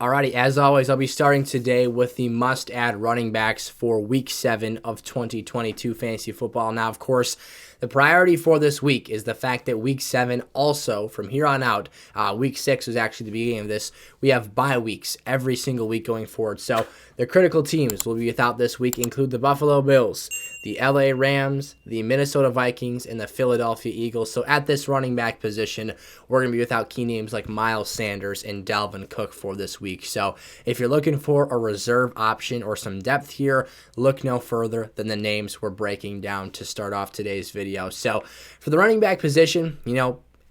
Alrighty, as always, I'll be starting today with the must-add running backs for Week 7 of 2022 fantasy football. Now, of course, the priority for this week is the fact that Week 7 also, from here on out, Week 6 was actually the beginning of this, we have bye weeks every single week going forward. So the critical teams will be without this week include the Buffalo Bills, the LA Rams, the Minnesota Vikings, and the Philadelphia Eagles. So at this running back position, we're going to be without key names like Miles Sanders and Dalvin Cook for this week. So if you're looking for a reserve option or some depth here, look no further than the names we're breaking down to start off today's video. So for the running back position,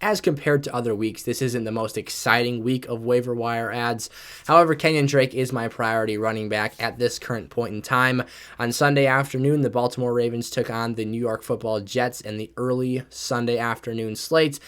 as compared to other weeks, this isn't the most exciting week of waiver wire ads. However, Kenyan Drake is my priority running back at this current point in time. On Sunday afternoon, the Baltimore Ravens took on the New York Football Jets in the early Sunday afternoon slate.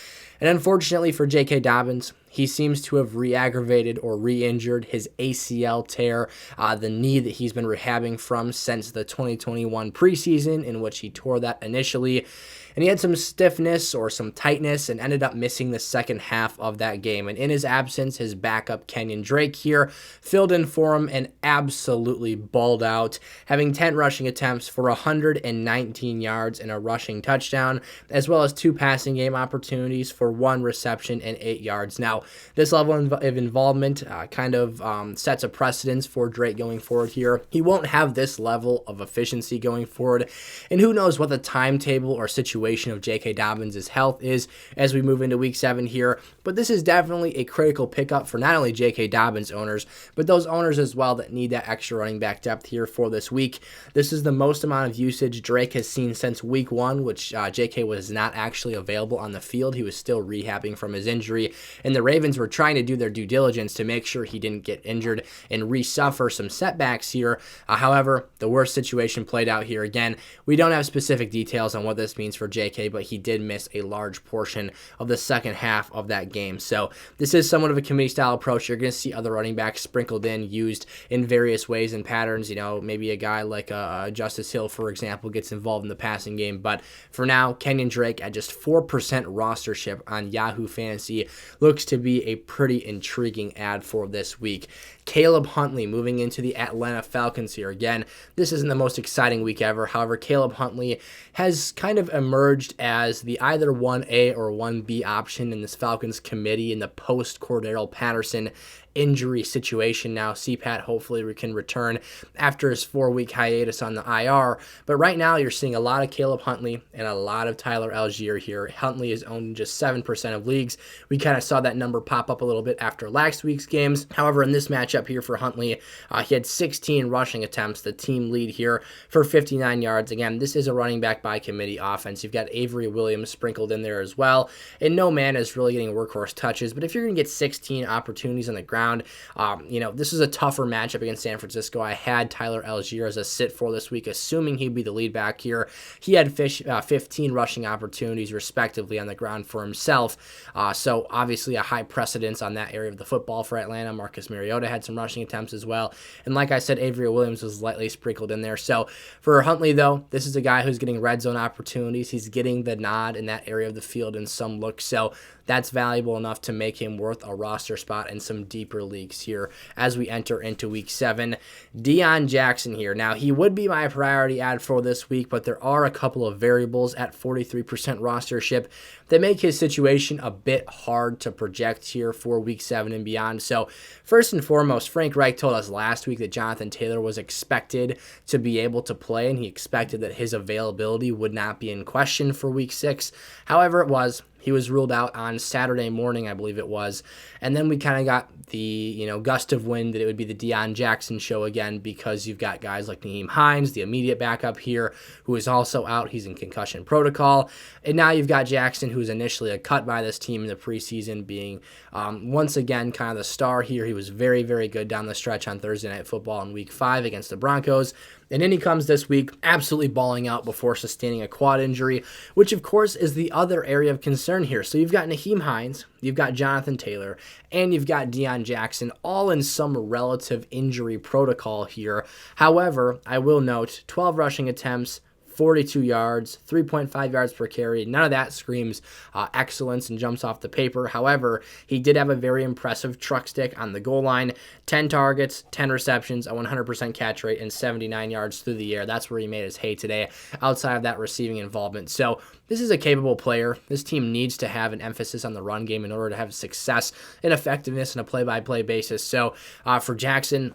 And unfortunately for J.K. Dobbins, he seems to have re-aggravated or re-injured his ACL tear, the knee that he's been rehabbing from since the 2021 preseason, in which he tore that initially. And he had some stiffness or some tightness and ended up missing the second half of that game. And in his absence, his backup Kenyan Drake here filled in for him and absolutely balled out, having 10 rushing attempts for 119 yards and a rushing touchdown, as well as 2 passing game opportunities for 1 reception and 8 yards. Now, this level of involvement sets a precedence for Drake going forward here. He won't have this level of efficiency going forward, and who knows what the timetable or situation of J.K. Dobbins' health is as we move into Week 7 here, but this is definitely a critical pickup for not only J.K. Dobbins owners, but those owners as well that need that extra running back depth here for this week. This is the most amount of usage Drake has seen since Week 1, which J.K. was not actually available on the field. He was still rehabbing from his injury, and the Ravens were trying to do their due diligence to make sure he didn't get injured and re-suffer some setbacks here. However, the worst situation played out here. Again, we don't have specific details on what this means for JK, but he did miss a large portion of the second half of that game. So this is somewhat of a committee style approach. You're going to see other running backs sprinkled in, used in various ways and patterns. Maybe a guy like Justice Hill, for example, gets involved in the passing game. But for now, Kenyan Drake at just 4% rostership on Yahoo Fantasy looks to be a pretty intriguing ad for this week. Caleb Huntley moving into the Atlanta Falcons here. Again, this isn't the most exciting week ever. However, Caleb Huntley has kind of emerged as the either 1A or 1B option in this Falcons committee in the post-Cordero Patterson injury situation. Now, CPAT hopefully can return after his 4-week hiatus on the IR. But right now, you're seeing a lot of Caleb Huntley and a lot of Tyler Algier here. Huntley is owned in just 7% of leagues. We kind of saw that number pop up a little bit after last week's games. However, in this matchup here for Huntley, he had 16 rushing attempts, the team lead here for 59 yards. Again, this is a running back by committee offense. You've got Avery Williams sprinkled in there as well. And no man is really getting workhorse touches. But if you're going to get 16 opportunities on the ground, this is a tougher matchup against San Francisco. I had Tyler Algier as a sit for this week, assuming he'd be the lead back here. He had 15 rushing opportunities, respectively, on the ground for himself. So obviously a high precedence on that area of the football for Atlanta. Marcus Mariota had some rushing attempts as well. And like I said, Avery Williams was lightly sprinkled in there. So for Huntley, though, this is a guy who's getting red zone opportunities. He's getting the nod in that area of the field in some looks. So that's valuable enough to make him worth a roster spot in some deeper leagues here as we enter into Week 7. Deon Jackson here. Now, he would be my priority ad for this week, but there are a couple of variables at 43% rostership that make his situation a bit hard to project here for Week 7 and beyond. So, first and foremost, Frank Reich told us last week that Jonathan Taylor was expected to be able to play, and he expected that his availability would not be in question for Week 6. However, it was. He was ruled out on Saturday morning, I believe it was. And then we kind of got the, gust of wind that it would be the Deon Jackson show again, because you've got guys like Nyheim Hines, the immediate backup here, who is also out. He's in concussion protocol. And now you've got Jackson, who was initially a cut by this team in the preseason, being once again kind of the star here. He was very, very good down the stretch on Thursday Night Football in Week 5 against the Broncos. And in he comes this week, absolutely balling out before sustaining a quad injury, which of course is the other area of concern here. So you've got Nyheim Hines, you've got Jonathan Taylor, and you've got Deon Jackson, all in some relative injury protocol here. However, I will note 12 rushing attempts, 42 yards, 3.5 yards per carry. None of that screams excellence and jumps off the paper. However, he did have a very impressive truck stick on the goal line. 10 targets, 10 receptions, a 100% catch rate, and 79 yards through the air. That's where he made his hay today outside of that receiving involvement. So this is a capable player. This team needs to have an emphasis on the run game in order to have success and effectiveness on a play-by-play basis. So for Jackson,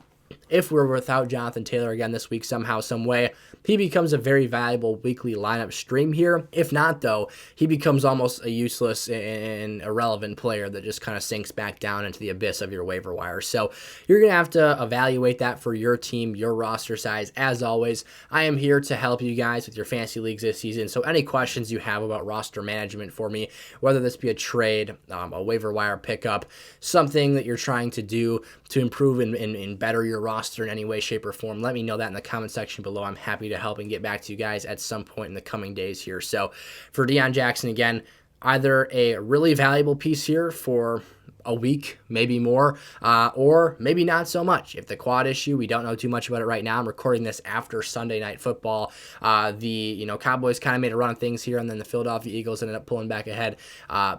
if we're without Jonathan Taylor again this week somehow, some way, he becomes a very valuable weekly lineup stream here. If not, though, he becomes almost a useless and irrelevant player that just kind of sinks back down into the abyss of your waiver wire. So you're going to have to evaluate that for your team, your roster size. As always, I am here to help you guys with your fantasy leagues this season. So any questions you have about roster management for me, whether this be a trade, a waiver wire pickup, something that you're trying to do to improve and better your roster in any way, shape, or form, let me know that in the comment section below. I'm happy to help and get back to you guys at some point in the coming days here. So for Deon Jackson, again, either a really valuable piece here for a week, maybe more, or maybe not so much. If the quad issue, we don't know too much about it right now. I'm recording this after Sunday Night Football. The Cowboys kind of made a run of things here, and then the Philadelphia Eagles ended up pulling back ahead.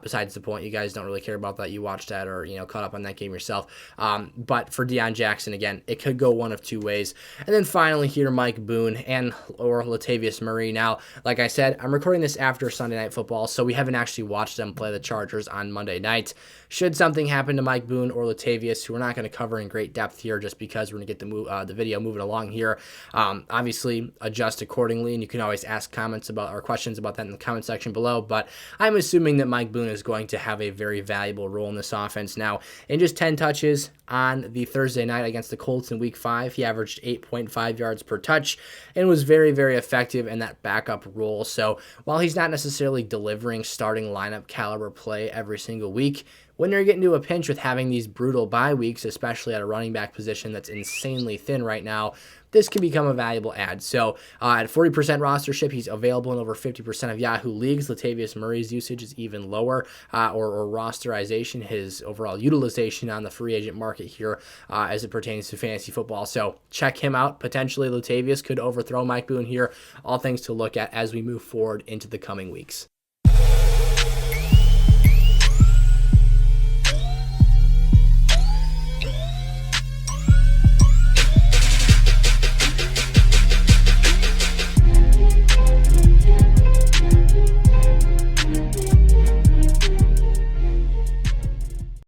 Besides the point, you guys don't really care about that. You watched that or caught up on that game yourself. But for Deon Jackson, again, it could go one of two ways. And then finally here, Mike Boone or Latavius Murray. Now, like I said, I'm recording this after Sunday Night Football, so we haven't actually watched them play the Chargers on Monday night. Should something happen to Mike Boone or Latavius, who we're not going to cover in great depth here just because we're going to get the video moving along here, obviously adjust accordingly, and you can always ask comments about or questions about that in the comment section below. But I'm assuming that Mike Boone is going to have a very valuable role in this offense. Now, in just 10 touches on the Thursday night against the Colts in Week 5, he averaged 8.5 yards per touch and was very, very effective in that backup role. So while he's not necessarily delivering starting lineup caliber play every single week, when you're getting to a pinch with having these brutal bye weeks, especially at a running back position that's insanely thin right now, this can become a valuable add. So at 40% rostership, he's available in over 50% of Yahoo leagues. Latavius Murray's usage is even lower, or rosterization, his overall utilization on the free agent market here as it pertains to fantasy football. So check him out. Potentially Latavius could overthrow Mike Boone here. All things to look at as we move forward into the coming weeks.